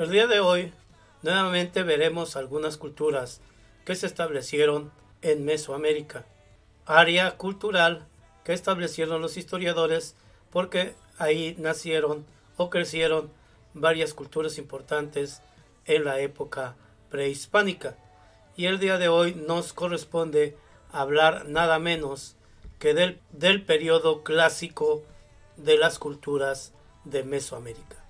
El día de hoy nuevamente veremos algunas culturas que se establecieron en Mesoamérica, área cultural que establecieron los historiadores porque ahí nacieron o crecieron varias culturas importantes en la época prehispánica. Y el día de hoy nos corresponde hablar nada menos que del periodo clásico de las culturas de Mesoamérica.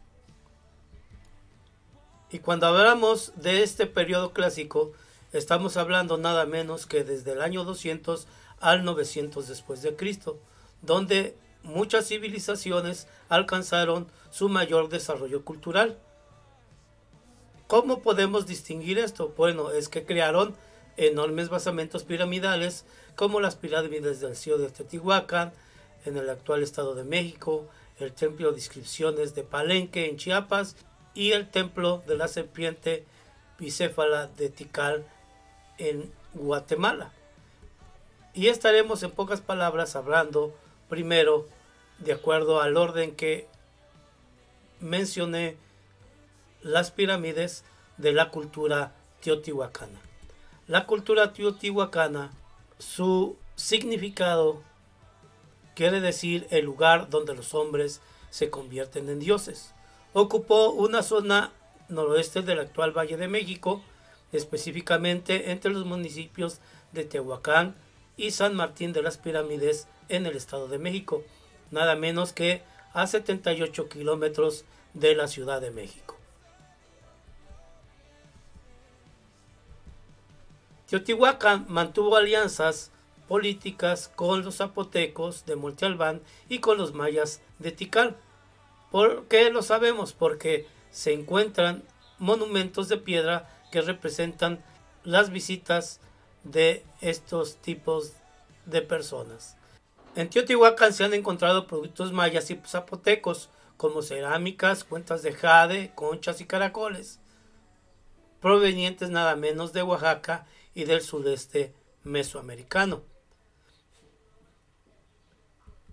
Y cuando hablamos de este periodo clásico, estamos hablando nada menos que desde el año 200 al 900 después de Cristo, donde muchas civilizaciones alcanzaron su mayor desarrollo cultural. ¿Cómo podemos distinguir esto? Bueno, es que crearon enormes basamentos piramidales, como las pirámides del Cielo de Teotihuacán, en el actual Estado de México, el Templo de Inscripciones de Palenque, en Chiapas, y el Templo de la Serpiente Bicéfala de Tikal, en Guatemala. Y estaremos en pocas palabras hablando primero, de acuerdo al orden que mencioné, las pirámides de la cultura teotihuacana. La cultura teotihuacana, su significado quiere decir el lugar donde los hombres se convierten en dioses. Ocupó una zona noroeste del actual Valle de México, específicamente entre los municipios de Tehuacán y San Martín de las Pirámides en el Estado de México, nada menos que a 78 kilómetros de la Ciudad de México. Teotihuacán mantuvo alianzas políticas con los zapotecos de Monte Albán y con los mayas de Tikal. ¿Por qué lo sabemos? Porque se encuentran monumentos de piedra que representan las visitas de estos tipos de personas. En Teotihuacán se han encontrado productos mayas y zapotecos, como cerámicas, cuentas de jade, conchas y caracoles, provenientes nada menos de Oaxaca y del sudeste mesoamericano.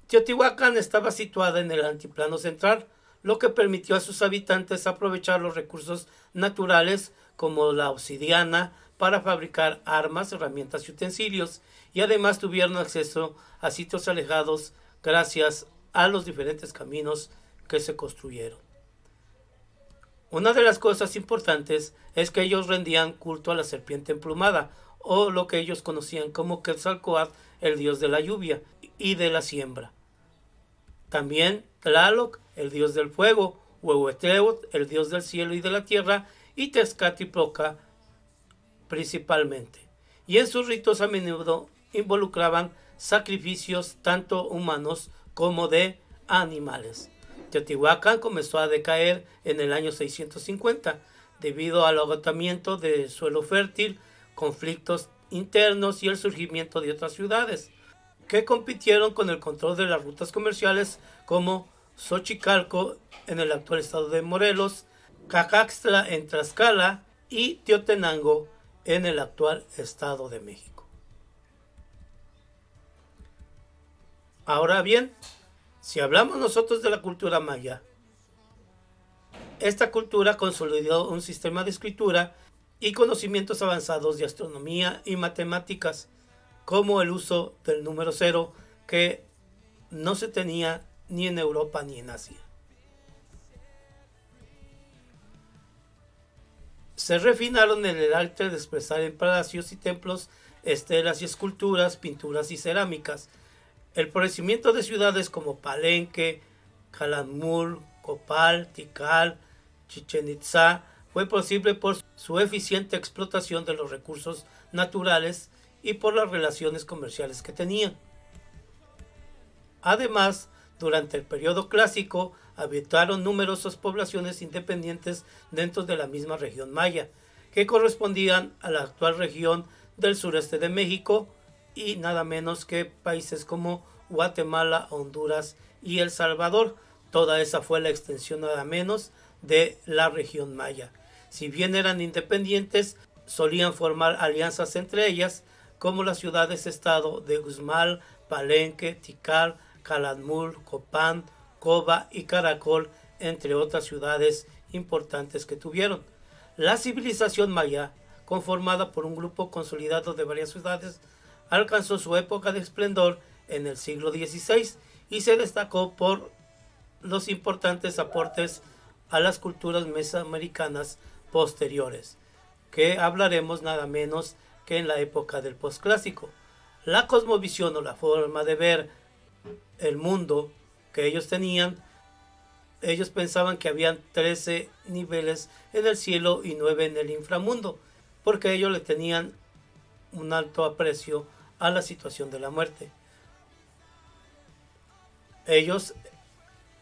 Teotihuacán estaba situada en el altiplano central, lo que permitió a sus habitantes aprovechar los recursos naturales como la obsidiana para fabricar armas, herramientas y utensilios, y además tuvieron acceso a sitios alejados gracias a los diferentes caminos que se construyeron. Una de las cosas importantes es que ellos rendían culto a la serpiente emplumada, o lo que ellos conocían como Quetzalcóatl, el dios de la lluvia y de la siembra. También Tlaloc, el dios del fuego, Huehuetleuot, el dios del cielo y de la tierra, y Tezcatlipoca principalmente. Y en sus ritos a menudo involucraban sacrificios tanto humanos como de animales. Teotihuacán comenzó a decaer en el año 650 debido al agotamiento del suelo fértil, conflictos internos y el surgimiento de otras ciudades que compitieron con el control de las rutas comerciales, como Xochicalco en el actual estado de Morelos, Cacaxtla en Tlaxcala y Teotenango en el actual Estado de México. Ahora bien, si hablamos nosotros de la cultura maya, esta cultura consolidó un sistema de escritura y conocimientos avanzados de astronomía y matemáticas, como el uso del número 0, que no se tenía ni en Europa ni en Asia. Se refinaron en el arte de expresar en palacios y templos estelas y esculturas, pinturas y cerámicas. El florecimiento de ciudades como Palenque, Calakmul, Copal, Tikal, Chichén Itzá fue posible por su eficiente explotación de los recursos naturales y por las relaciones comerciales que tenían. Además, durante el periodo clásico habitaron numerosas poblaciones independientes dentro de la misma región maya, que correspondían a la actual región del sureste de México y nada menos que países como Guatemala, Honduras y El Salvador. Toda esa fue la extensión nada menos de la región maya. Si bien eran independientes, solían formar alianzas entre ellas, como las ciudades-estado de Uxmal, Palenque, Tikal, Calakmul, Copán, Coba y Caracol, entre otras ciudades importantes que tuvieron. La civilización maya, conformada por un grupo consolidado de varias ciudades, alcanzó su época de esplendor en el siglo XVI y se destacó por los importantes aportes a las culturas mesoamericanas posteriores, que hablaremos nada menos que en la época del posclásico. La cosmovisión o la forma de ver el mundo que ellos tenían, ellos pensaban que habían 13 niveles en el cielo y 9 en el inframundo, porque ellos le tenían un alto aprecio a la situación de la muerte. Ellos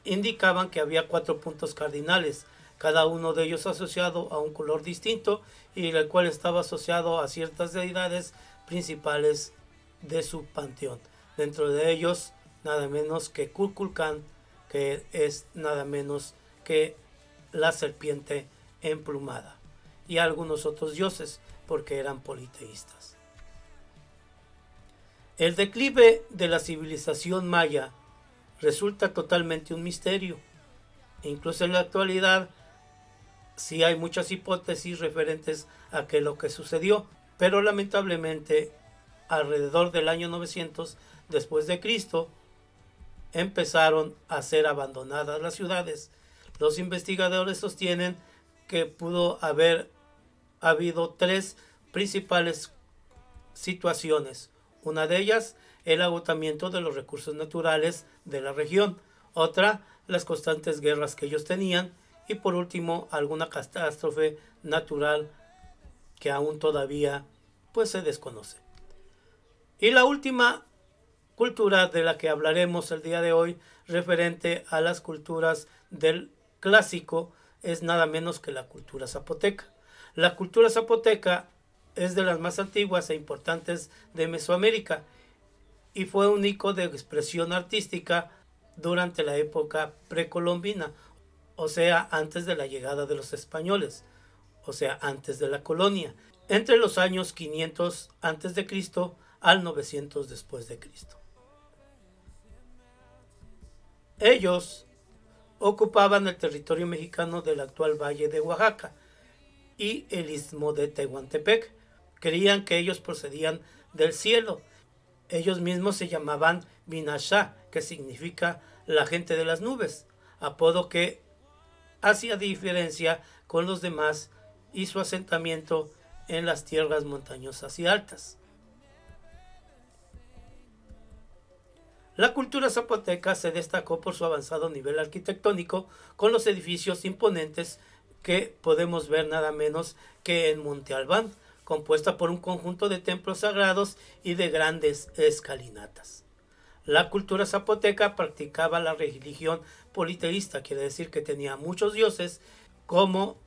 indicaban que había 4 puntos cardinales, cada uno de ellos asociado a un color distinto y el cual estaba asociado a ciertas deidades principales de su panteón. Dentro de ellos, nada menos que Kukulcán, que es nada menos que la serpiente emplumada, y algunos otros dioses, porque eran politeístas. El declive de la civilización maya resulta totalmente un misterio. Incluso en la actualidad sí hay muchas hipótesis referentes a qué lo que sucedió, pero lamentablemente alrededor del año 900 después de Cristo empezaron a ser abandonadas las ciudades. Los investigadores sostienen que pudo haber habido 3 principales situaciones. Una de ellas, el agotamiento de los recursos naturales de la región. Otra, las constantes guerras que ellos tenían. Y por último, alguna catástrofe natural que aún todavía pues se desconoce. Y la última cultura de la que hablaremos el día de hoy, referente a las culturas del clásico, es nada menos que la cultura zapoteca. La cultura zapoteca es de las más antiguas e importantes de Mesoamérica y fue un icono de expresión artística durante la época precolombina, o sea, antes de la llegada de los españoles, o sea, antes de la colonia, entre los años 500 a.C. al 900 después de Cristo. Ellos ocupaban el territorio mexicano del actual Valle de Oaxaca y el istmo de Tehuantepec. Creían que ellos procedían del cielo. Ellos mismos se llamaban Binashá, que significa la gente de las nubes, apodo que hacía diferencia con los demás y su asentamiento en las tierras montañosas y altas. La cultura zapoteca se destacó por su avanzado nivel arquitectónico, con los edificios imponentes que podemos ver nada menos que en Monte Albán, compuesta por un conjunto de templos sagrados y de grandes escalinatas. La cultura zapoteca practicaba la religión politeísta, quiere decir que tenía muchos dioses, como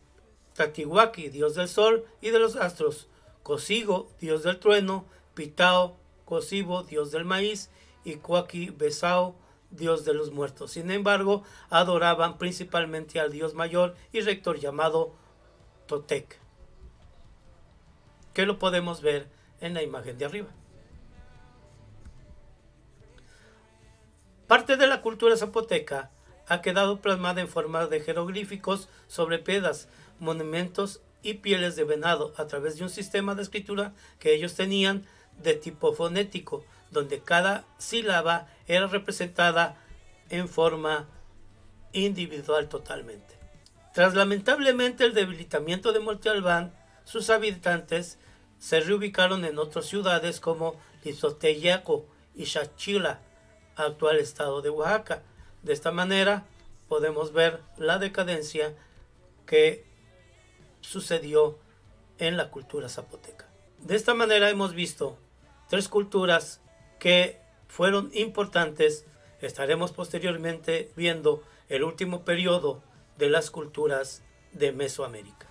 Tatihuaki, dios del sol y de los astros, Cosigo, dios del trueno, Pitao, Cosibo, dios del maíz, y Cuaqui Besao, dios de los muertos. Sin embargo, adoraban principalmente al dios mayor y rector llamado Totec, que lo podemos ver en la imagen de arriba. Parte de la cultura zapoteca ha quedado plasmada en forma de jeroglíficos sobre piedras, monumentos y pieles de venado a través de un sistema de escritura que ellos tenían de tipo fonético, donde cada sílaba era representada en forma individual totalmente. Tras lamentablemente el debilitamiento de Monte Albán, sus habitantes se reubicaron en otras ciudades como Lizoteyaco y Xachila, actual estado de Oaxaca. De esta manera podemos ver la decadencia que sucedió en la cultura zapoteca. De esta manera hemos visto 3 culturas que fueron importantes. Estaremos posteriormente viendo el último periodo de las culturas de Mesoamérica.